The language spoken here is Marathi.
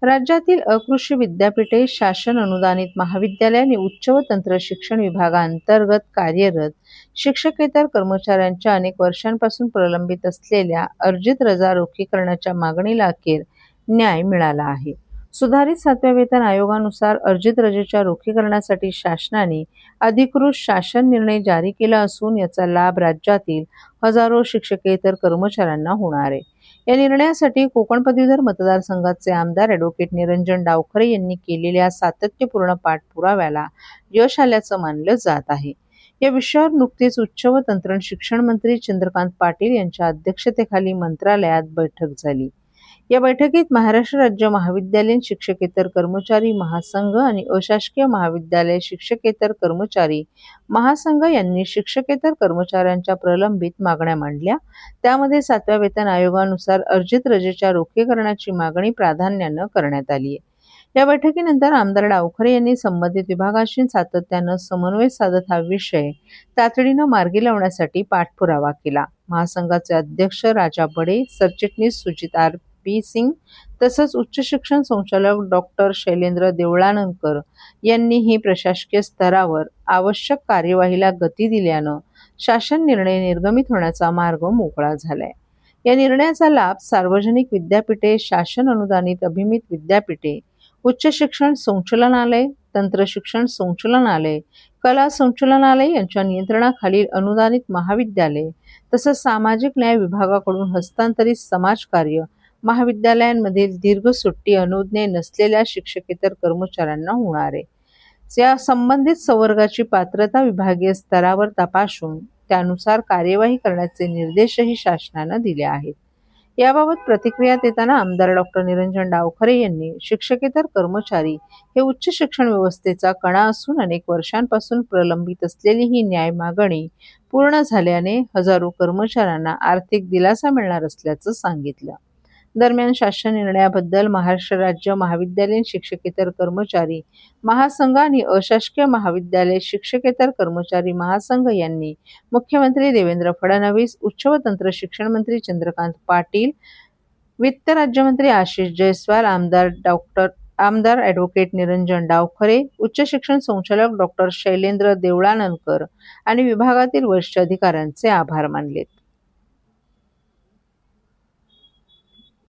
राज्यातील अकृषी विद्यापीठे, शासन अनुदानित महाविद्यालय आणि उच्च व तंत्र शिक्षण विभागांतर्गत कार्यरत शिक्षकेतर कर्मचाऱ्यांच्या अनेक वर्षांपासून प्रलंबित असलेल्या अर्जित रजा रोखीकरणाच्या मागणीला अखेर न्याय मिळाला आहे. सुधारित 7व्या वेतन आयोगानुसार अर्जित रजेच्या रोखीकरणासाठी शासनाने अधिकृत शासन निर्णय जारी केला असून याचा लाभ राज्यातील हजारो शिक्षकेतर कर्मचाऱ्यांना होणार आहे. या निर्णयासाठी कोकण पदवीधर मतदारसंघाचे आमदार ॲडव्होकेट निरंजन डावखरे यांनी केलेल्या सातत्यपूर्ण पाठपुराव्याला यश आल्याचं मानलं जात आहे. या विषयावर नुकतीच उच्च व तंत्र शिक्षण मंत्री चंद्रकांत पाटील यांच्या अध्यक्षतेखाली मंत्रालयात बैठक झाली. या बैठकीत महाराष्ट्र राज्य महाविद्यालयीन शिक्षकेतर कर्मचारी महासंघ आणि अशासकीय महाविद्यालय शिक्षकेतर कर्मचारी महासंघ यांनी शिक्षकेतर कर्मचाऱ्यांच्या प्रलंबित मागण्या मांडल्या. त्यामध्ये 7व्या वेतन आयोगानुसार अर्जित रजेच्या रोखीकरणाची मागणी प्राधान्यानं करण्यात आली आहे. या बैठकीनंतर आमदार डावखरे यांनी संबंधित विभागाशी सातत्यानं समन्वय साधत हा विषय तातडीनं मार्गी लावण्यासाठी पाठपुरावा केला. महासंघाचे अध्यक्ष राजा बडे, सरचिटणीस सुजित पी सिंग तसंच उच्च शिक्षण संचालक डॉक्टर शैलेंद्र देवळाणकर यांनीही प्रशासकीय स्तरावर आवश्यक कार्यवाहीला गती दिल्यानं शासन निर्णय निर्गमित होण्याचा मार्ग मोकळा झालाय. या निर्णयाचा लाभ सार्वजनिक विद्यापीठे, शासन अनुदानित अभिमित विद्यापीठे, उच्च शिक्षण संचालनालय, तंत्र शिक्षण संचालनालय, कला संचालनालय यांच्या नियंत्रणाखालील अनुदानित महाविद्यालय तसंच सामाजिक न्याय विभागाकडून हस्तांतरित समाजकार्य महाविद्यालयांमधील दीर्घ सुट्टी अनुज्ञे नसलेल्या शिक्षकेतर कर्मचाऱ्यांना होणार आहे. या संबंधित संवर्गाची पात्रता विभागीय स्तरावर तपासून त्यानुसार कार्यवाही करण्याचे निर्देशही शासनानं दिले आहेत. याबाबत प्रतिक्रिया देताना आमदार डॉक्टर निरंजन डावखरे यांनी शिक्षकेतर कर्मचारी हे उच्च शिक्षण व्यवस्थेचा कणा असून अनेक वर्षांपासून प्रलंबित असलेली ही न्याय मागणी पूर्ण झाल्याने हजारो कर्मचाऱ्यांना आर्थिक दिलासा मिळणार असल्याचं सांगितलं. दरम्यान शासन निर्णयाबद्दल महाराष्ट्र राज्य महाविद्यालयीन शिक्षकेतर कर्मचारी महासंघ आणि अशासकीय महाविद्यालय शिक्षकेतर कर्मचारी महासंघ यांनी मुख्यमंत्री देवेंद्र फडणवीस, उच्च व तंत्र शिक्षण मंत्री चंद्रकांत पाटील, वित्त राज्यमंत्री आशिष जयस्वाल, आमदार ॲडव्होकेट निरंजन डावखरे, उच्च शिक्षण संचालक डॉक्टर शैलेंद्र देवळाणकर आणि विभागातील वरिष्ठ अधिकाऱ्यांचे आभार मानलेत.